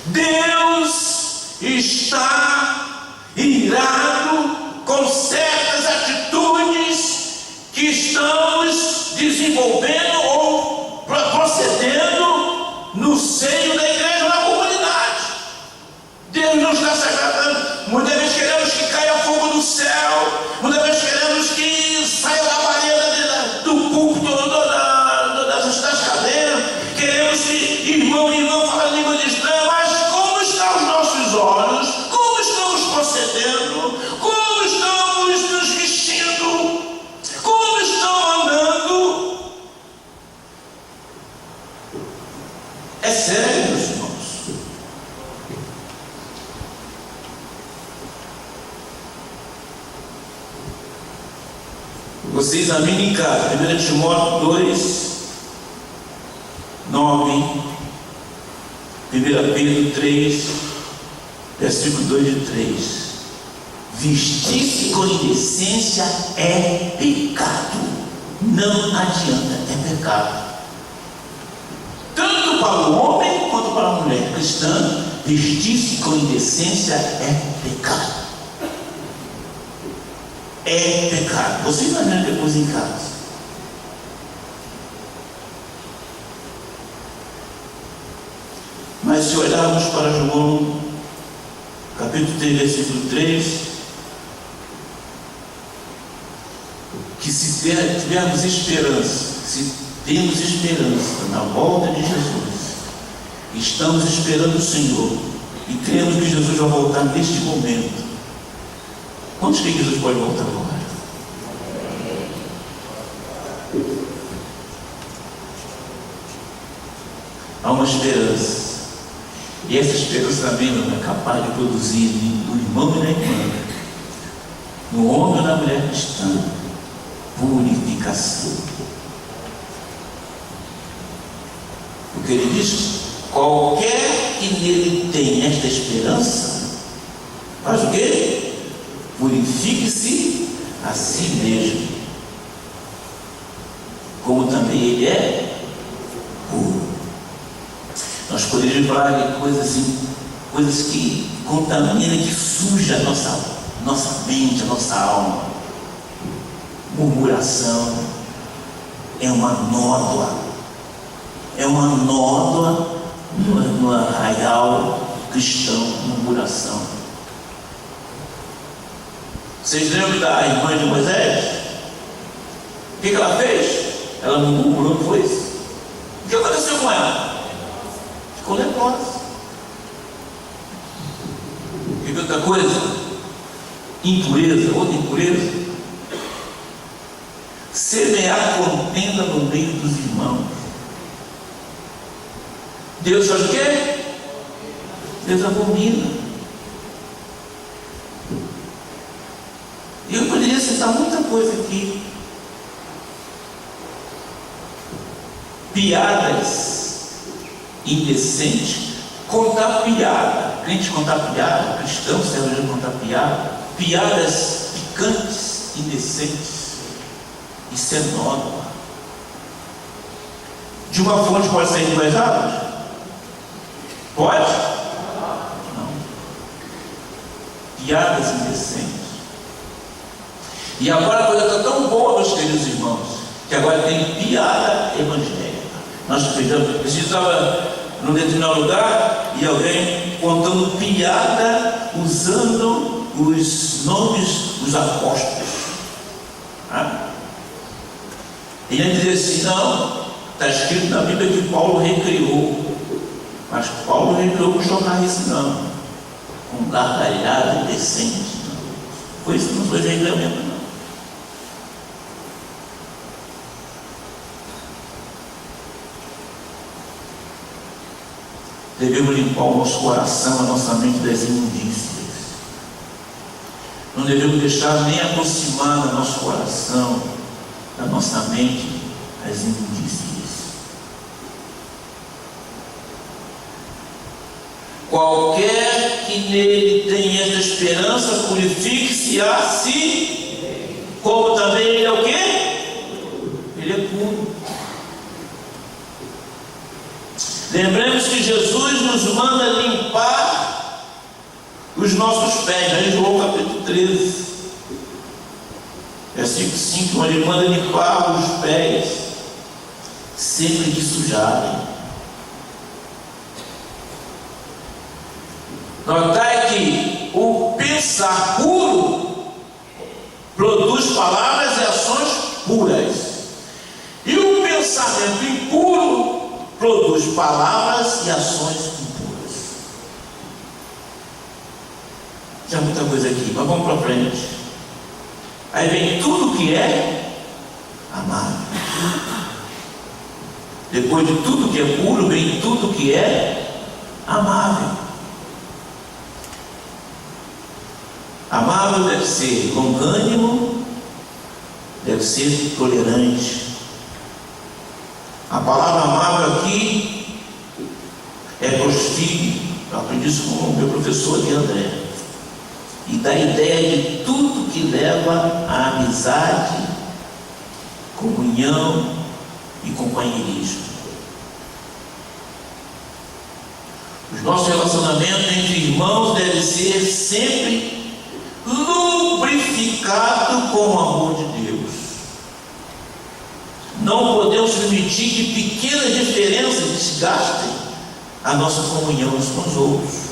Deus está irado com certas atitudes que estamos desenvolvendo ou procedendo no seio da igreja, na comunidade. Deus não está se agradando. Muitas vezes queremos que caia fogo do céu, muitas vezes queremos que saia da parede do púlpito, das cadeiras, queremos que irmão e irmã falem língua de estranho, mas como estão os nossos olhos? Como estamos procedendo? Como estamos nos vestindo? Como estão andando? É sério, meus irmãos. Você examine em casa, 1 Timóteo 2, 9, 1 Pedro 3, versículo 2 e 3. Vestir-se com indecência é pecado. Não adianta, é pecado. Tanto para o homem quanto para a mulher cristã, vestir-se com indecência é pecado. É pecado. Você imagina depois em casa. Mas se olharmos para João, capítulo 3, versículo 3, que se tivermos esperança, se temos esperança na volta de Jesus, estamos esperando o Senhor e cremos que Jesus vai voltar neste momento. Quantos que Jesus pode voltar agora? Há uma esperança. E essa esperança também não é capaz de produzir no irmão e na irmã, no homem e na mulher cristã, purificação. Porque ele diz: qualquer que nele tem esta esperança, faz o quê? Purifique-se a si mesmo, como também ele é puro. Nós poderíamos falar de coisas que contaminam, que sujam a nossa mente, a nossa alma. Murmuração é uma nódoa no arraial cristão, murmuração. Vocês lembram da irmã de Moisés? O que ela fez? Ela murmurou, não foi isso? O que aconteceu com ela? Ficou leprosa. E outra coisa? Impureza, outra impureza. Semear contenda no meio dos irmãos. Deus faz o quê? Deus abomina. E eu poderia citar muita coisa aqui. Piadas indecentes. Contar piada. Crente contar piada. Cristão serve contar piada. Piadas picantes, indecentes. Isso é nódoa. De uma fonte pode sair de duas águas? Pode? Não. Piadas indecentes. E agora a coisa está tão boa, meus queridos irmãos, que agora tem piada evangélica. Nós estava num determinado lugar e alguém contando piada usando os nomes dos apóstolos. E ele diz assim: não, está escrito na Bíblia que Paulo recriou, mas Paulo recriou com chocarice, não, com gargalhada decente, não. Foi isso, não foi regulamento, não. Devemos limpar o nosso coração, a nossa mente das imundícias. Não devemos deixar nem aproximar do nosso coração, da nossa mente, as imundícias. Qualquer que nele tenha esta esperança, purifique-se a si, como também ele é o quê? Ele é puro. Lembremos que Jesus nos manda limpar os nossos pés, em João capítulo 13, versículo 5, onde ele manda limpar os pés sempre que sujarem. Notai que o pensar puro produz palavras e ações puras, e o pensamento impuro produz palavras e ações impuras. Tinha muita coisa aqui, mas vamos para frente. Aí vem tudo que é amável. Depois de tudo que é puro, vem tudo que é amável. Amável deve ser longânimo, deve ser tolerante. A palavra amável aqui é prostígio. Eu aprendi isso com o meu professor de André. E dá ideia de tudo que leva à amizade, comunhão e companheirismo. Os nossos relacionamentos entre irmãos devem ser sempre lubrificados com o amor de Deus. Não podemos permitir que pequenas diferenças desgastem a nossa comunhão uns com os outros.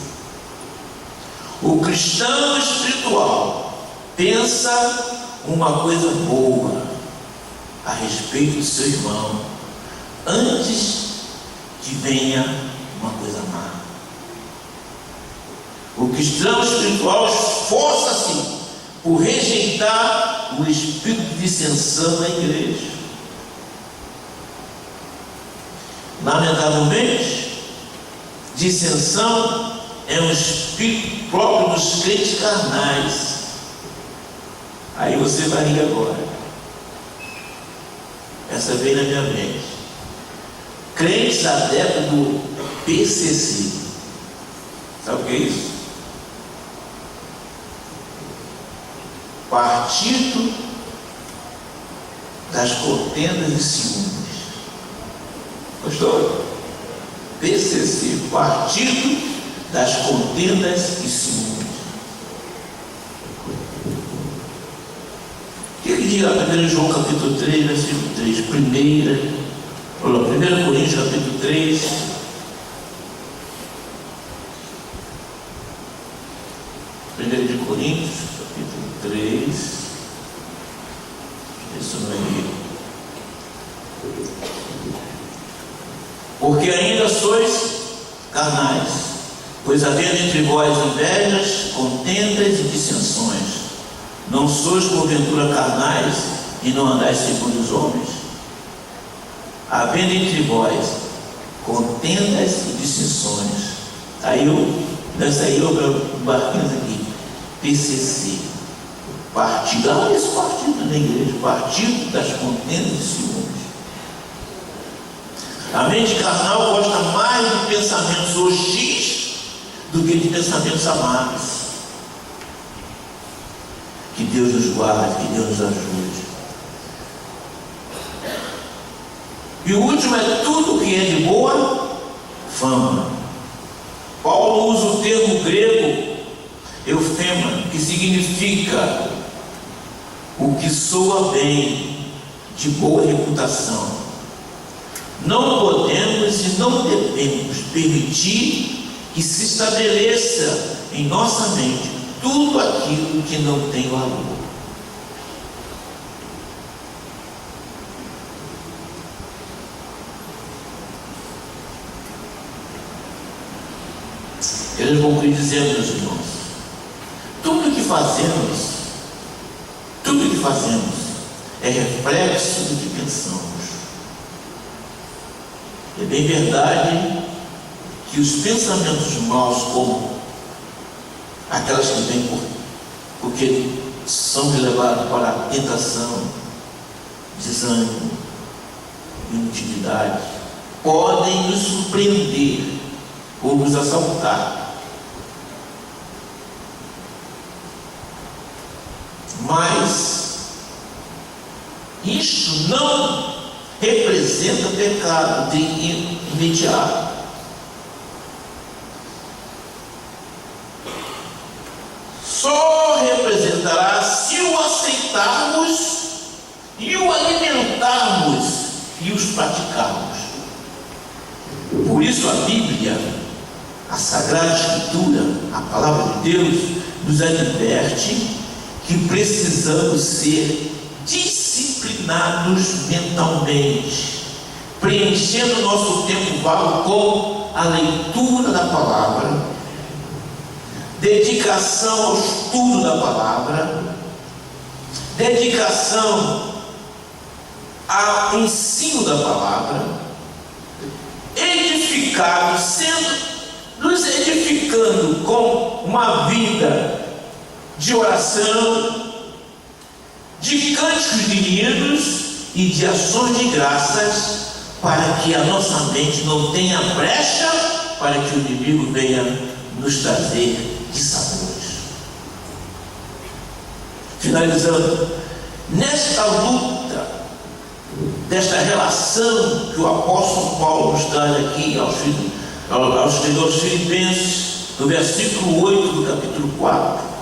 O cristão espiritual pensa uma coisa boa a respeito do seu irmão antes que venha uma coisa má. O cristão espiritual esforça-se por rejeitar o espírito de dissensão na igreja. Lamentavelmente, dissensão é um espírito próprio dos crentes carnais. Aí você vai rir agora. Essa veio na minha mente. Crentes adeptos do PCC. Sabe o que é isso? Partido das contendas e ciúmes. Gostou? PCC, Partido das contendas e ciúmes. O que diz lá 1 João capítulo 3, versículo 3? 1 Coríntios capítulo 3. 1 Coríntios capítulo 3. Isso não é erro. Porque ainda sois carnais, pois havendo entre vós invejas, contendas e dissensões, não sois porventura carnais e não andais segundo os homens? Havendo entre vós contendas e dissensões. Nessa aí eu embarquemos aqui, PCC, partido, esse partido da igreja, partido das contendas e ciúmes. A mente carnal gosta mais de pensamentos hostis do que de pensamentos amáveis. Que Deus nos guarde, que Deus nos ajude. E o último é tudo que é de boa fama. Paulo usa o termo grego eufema, que significa o que soa bem, de boa reputação. Não podemos e não devemos permitir que se estabeleça em nossa mente tudo aquilo que não tem valor. Eles vão dizer, meus irmãos, tudo que fazemos é reflexo do que pensamos. É bem verdade que os pensamentos maus, como aquelas que vêm porque são levados para a tentação, desânimo, inutilidade, podem nos surpreender ou nos assaltar. Mas isto não representa pecado de imediato. Só representará se o aceitarmos e o alimentarmos e os praticarmos. Por isso a Bíblia, a Sagrada Escritura, a Palavra de Deus, nos adverte que precisamos ser disciplinados mentalmente, preenchendo nosso tempo vago com a leitura da palavra, dedicação ao estudo da palavra, dedicação ao ensino da palavra, nos edificando com uma vida de oração, de cânticos divinos e de ações de graças, para que a nossa mente não tenha brecha para que o inimigo venha nos trazer dissabores. Finalizando, nesta luta, desta relação que o apóstolo Paulo nos traz aqui aos Filipenses, no versículo 8 do capítulo 4,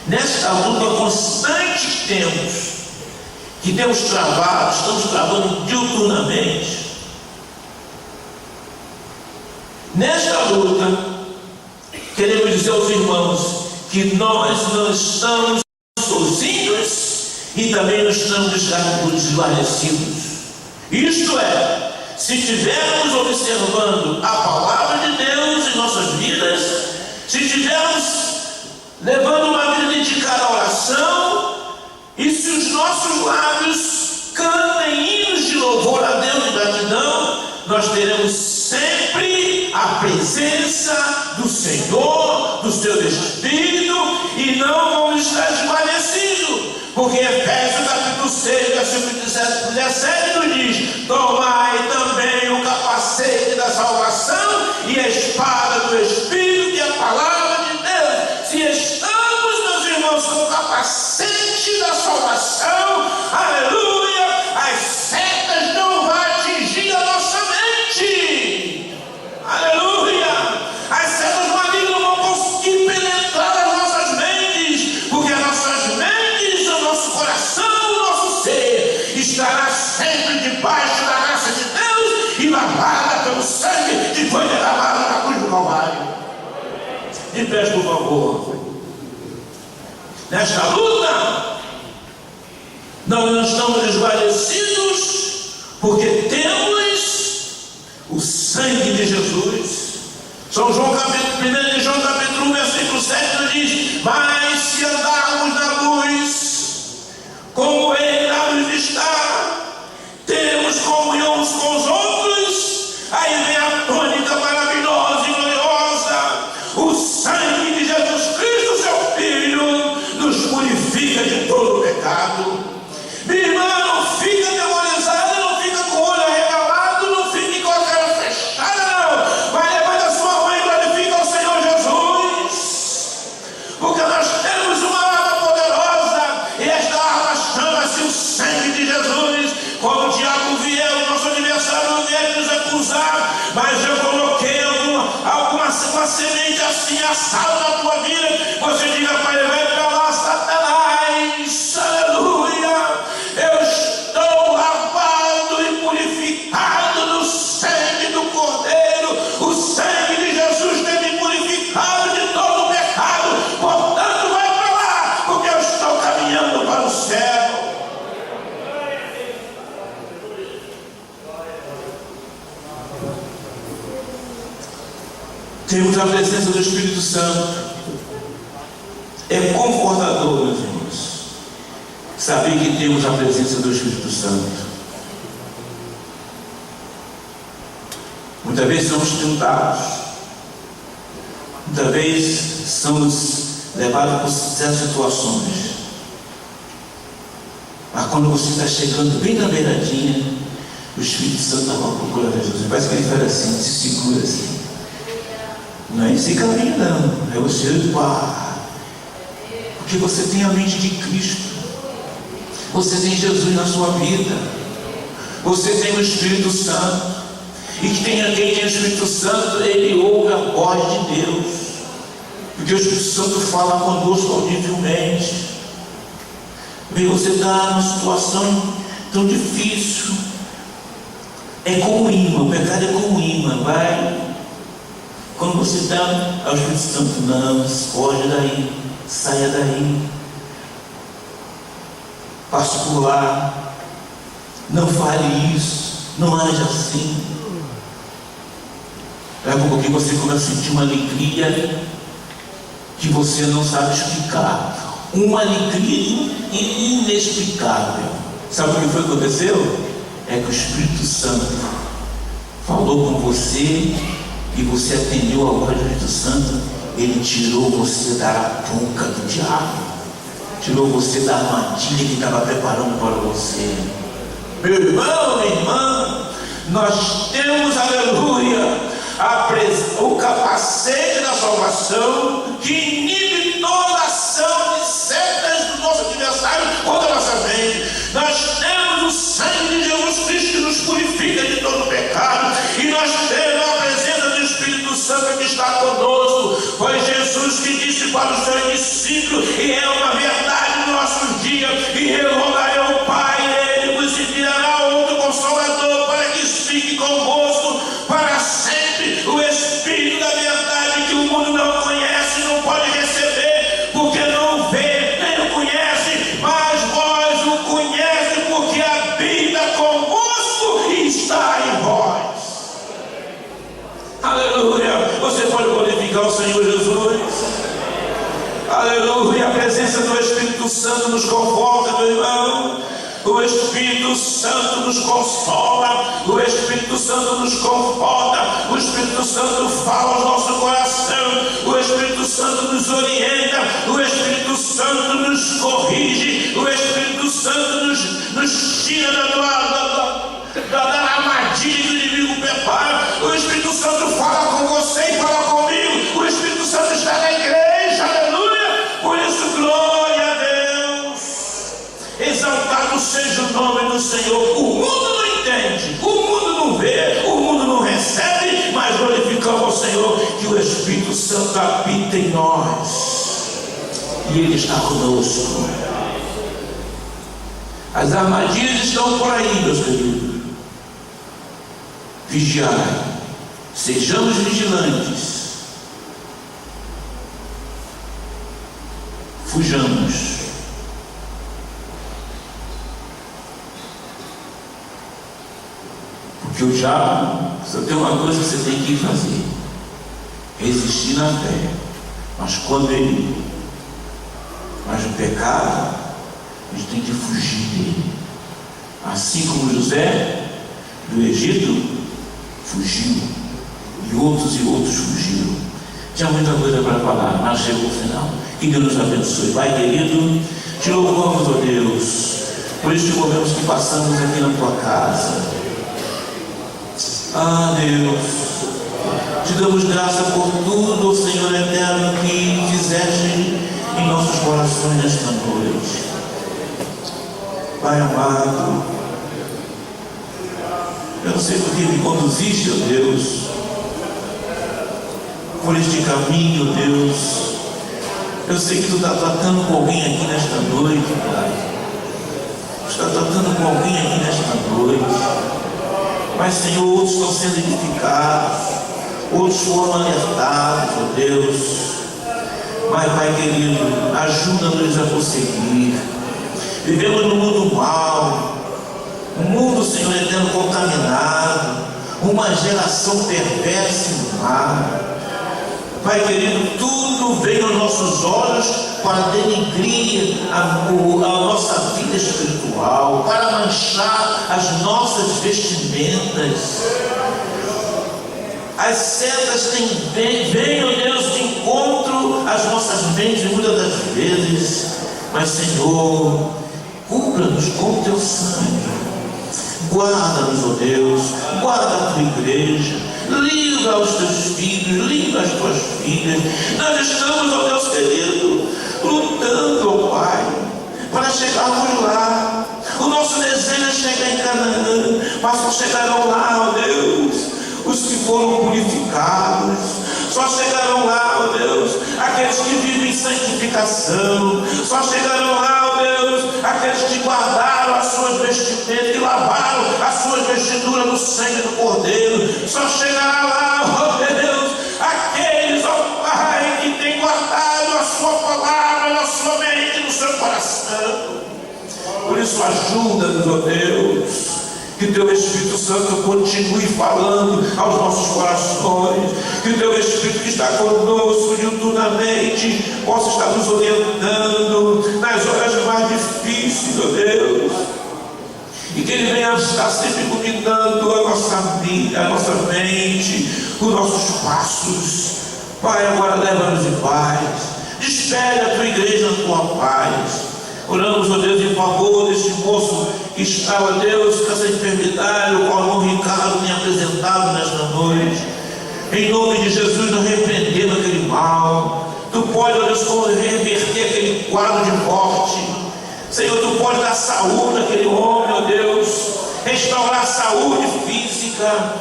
nesta luta constante que temos travado, estamos travando diuturnamente, nesta luta, queremos dizer aos irmãos que nós não estamos sozinhos e também não estamos desguarnecidos. Isto é, se estivermos observando a palavra de Deus em nossas vidas, se estivermos levando uma vida dedicada à oração, e se os nossos lábios cantem hinos de louvor a Deus e gratidão, nós teremos sempre a presença do Senhor, do seu Espírito, e não vamos estar desvanecidos, porque Efésios capítulo 6, versículo 17 nos diz: tomai também o capacete da salvação e a espada do Espírito, que é a palavra de Deus. Se estamos, meus irmãos, com o capacete da salvação, aleluia, as setas não vão atingir a nossa mente, aleluia, as setas malignas não vão conseguir penetrar as nossas mentes, porque as nossas mentes, o nosso coração, o nosso ser estará sempre debaixo da graça de Deus e lavada pelo sangue que foi derramado na cruz do Calvário. De pé, por favor. Nesta luta, nós não estamos desvanecidos, porque temos o sangue de Jesus. São João capítulo 1 de João capítulo 1, versículo 7 nos diz: mas se andarmos na luz, como Ele na luz está, temos comunhão uns com os outros. Aí vem a tônica maravilhosa e gloriosa: o sangue de Jesus Cristo, seu Filho, nos purifica de todo pecado. Meu irmão, não fica demonizado, não fica com o olho arregalado, não fique com a cara fechada, não. Vai levanta a sua mãe e glorifica o Senhor Jesus, porque nós temos uma arma poderosa, e esta arma chama-se o sangue de Jesus. Quando o diabo vier, o nosso adversário vier nos acusar, mas eu coloquei uma semente assim assada na tua vida, você diga para ele: vai para lá, Satanás, aleluia, eu estou lavado e purificado no sangue do Cordeiro, o sangue de Jesus tem me purificado de todo Temos a presença do Espírito Santo. É confortador, meus irmãos, saber que temos a presença do Espírito Santo. Muitas vezes somos tentados, muitas vezes somos levados por certas situações, mas quando você está chegando bem na beiradinha, o Espírito Santo está procurando Jesus. Parece que ele faz assim, se segura assim. Não é esse caminho não, é você pá, porque você tem a mente de Cristo, você tem Jesus na sua vida, você tem o Espírito Santo. E quem tem o Espírito Santo, ele ouve a voz de Deus, porque o Espírito Santo fala conosco audivelmente. Bem, você está numa situação tão difícil, é como imã, o pecado é como imã, vai. Quando você está ao Espírito Santo, não, foge daí, saia daí, passe por lá, não fale isso, não age assim. Daqui a pouquinho você começa a sentir uma alegria que você não sabe explicar, uma alegria inexplicável. Sabe o que foi que aconteceu? É que o Espírito Santo falou com você e você atendeu a voz do Espírito Santo. Ele tirou você da arapuca do diabo, tirou você da armadilha que estava preparando para você. Meu irmão, minha irmã, nós temos, aleluia, o capacete da salvação que inibe toda ação de setas do nosso adversário contra a nossa mente. Nós temos o sangue de Jesus Cristo que nos purifica de todo pecado, e nós temos a presença do Espírito Santo que está conosco. Foi Jesus que disse para os seus discípulos, e é uma verdade no nosso dia: e eu rogarei ao Pai, e Ele vos enviará outro Consolador para que fique convosco para sempre. O Espírito da verdade, que o mundo não conhece, não pode receber, porque não vê, nem o conhece, mas vós o conhece, porque habita convosco e está em vós. Aleluia! Você pode glorificar o Senhor Jesus. Aleluia! A presença do Espírito Santo nos conforta, meu irmão. O Espírito Santo nos consola, o Espírito Santo nos conforta, o Espírito Santo fala ao nosso coração, o Espírito Santo nos orienta, o Espírito Santo nos corrige, o Espírito Santo nos tira da armadilha que o inimigo prepara. O Espírito Santo fala com você e fala comigo. O Espírito Santo está na igreja, aleluia. Por isso, glória a Deus. Exaltado seja o nome do Senhor. O mundo não entende, o mundo não vê, o mundo não recebe, mas glorificamos ao Senhor que o Espírito Santo habita em nós e Ele está conosco. As armadilhas estão por aí, meus queridos. Vigiai, sejamos vigilantes, fujamos. Porque o diabo só tem uma coisa que você tem que fazer: resistir na fé. Mas o pecado, a gente tem que fugir dele. Assim como José do Egito fugiu, e outros fugiram. Tinha muita coisa para falar, mas chegou o final. Que Deus nos abençoe. Vai, querido, te louvamos, ó Deus, por este momento que passamos aqui na tua casa. Ah, Deus, te damos graça por tudo, Senhor eterno, que fizeste em nossos corações nesta noite. Pai amado, eu não sei porque me conduziste, ó Deus, por este caminho, Deus. Eu sei que tu está tratando com alguém aqui nesta noite, Pai. Tu está tratando com alguém aqui nesta noite. Mas, Senhor, outros estão sendo edificados, outros foram alertados, ó Deus. Mas, Pai querido, ajuda-nos a prosseguir. Vivemos num mundo mau, um mundo, Senhor eterno, contaminado, uma geração perversa e má. Pai querido, tudo vem aos nossos olhos para denigrir a nossa vida espiritual, para manchar as nossas vestimentas. As setas vêm, ó Deus, de encontro às nossas mentes muitas das vezes, mas Senhor, cubra-nos com o teu sangue, guarda-nos, ó Deus, guarda a tua igreja, livra os teus filhos, livra as tuas filhas. Nós estamos, ó Deus querido, lutando, ó Pai, para chegarmos lá. O nosso desejo é chegar em Canaã, mas só chegarão lá, ó Deus, os que foram purificados. Só chegarão lá, ó Deus, aqueles que vivem em santificação. Só chegarão lá, ó Deus, aqueles que guardaram as suas vestimentas, que lavaram as suas vestiduras no sangue do Cordeiro. Só chegará lá, ó Deus, aqueles, ó Pai, que têm guardado a sua palavra na sua mente, no seu coração. Por isso ajuda-nos, ó Deus, que teu Espírito Santo continue falando aos nossos corações, que teu Espírito que está conosco diuturnamente possa estar nos orientando nas horas mais difíceis, ó Deus, e que Ele venha estar sempre iluminando a nossa vida, a nossa mente, os nossos passos. Pai, agora leva-nos em paz, despede a tua igreja na tua paz. Oramos, ó Deus, em favor deste moço que está, ó Deus, com essa enfermidade, o qual o irmão Ricardo tem apresentado nesta noite. Em nome de Jesus, nós repreendemos aquele mal. Tu pode, ó Deus, reverter aquele quadro de morte. Senhor, tu pode dar saúde àquele homem, ó Deus, restaurar a saúde física.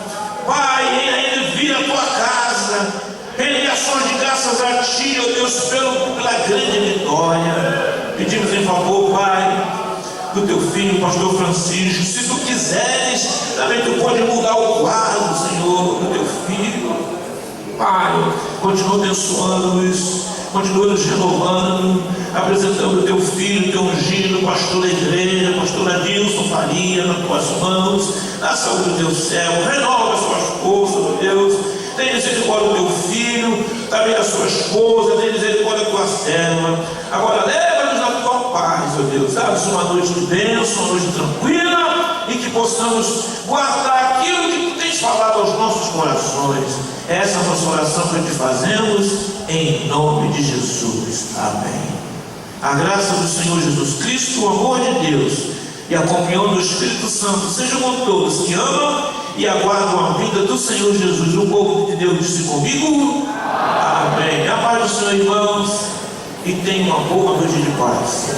Pai, ainda vir à tua casa, render ações de graças a ti, ó Deus, pela grande vitória. Pedimos em favor, Pai, do teu filho, pastor Francisco. Se tu quiseres, também tu pode mudar o quadro, Senhor, do teu filho. Pai, continua abençoando-nos, continua nos renovando, apresentando o teu filho, teu ungido, pastor da igreja, pastor Adilson Faria, nas tuas mãos, na saúde do teu servo. Renova as suas forças, ó Deus. Tem misericórdia do teu filho, também da sua esposa, tem misericórdia da tua serva. Agora leva-nos na tua paz, ó Deus. Dá-nos uma noite de bênção, uma noite tranquila, e que possamos guardar aquilo que tu tens falado aos nossos corações. Essa é a nossa oração que te fazemos, em nome de Jesus. Amém. A graça do Senhor Jesus Cristo, o amor de Deus e a comunhão do Espírito Santo sejam com todos que amam e aguardam a vinda do Senhor Jesus. O povo de Deus disse comigo. Amém. A paz do Senhor, irmãos, e tenham uma boa noite de paz.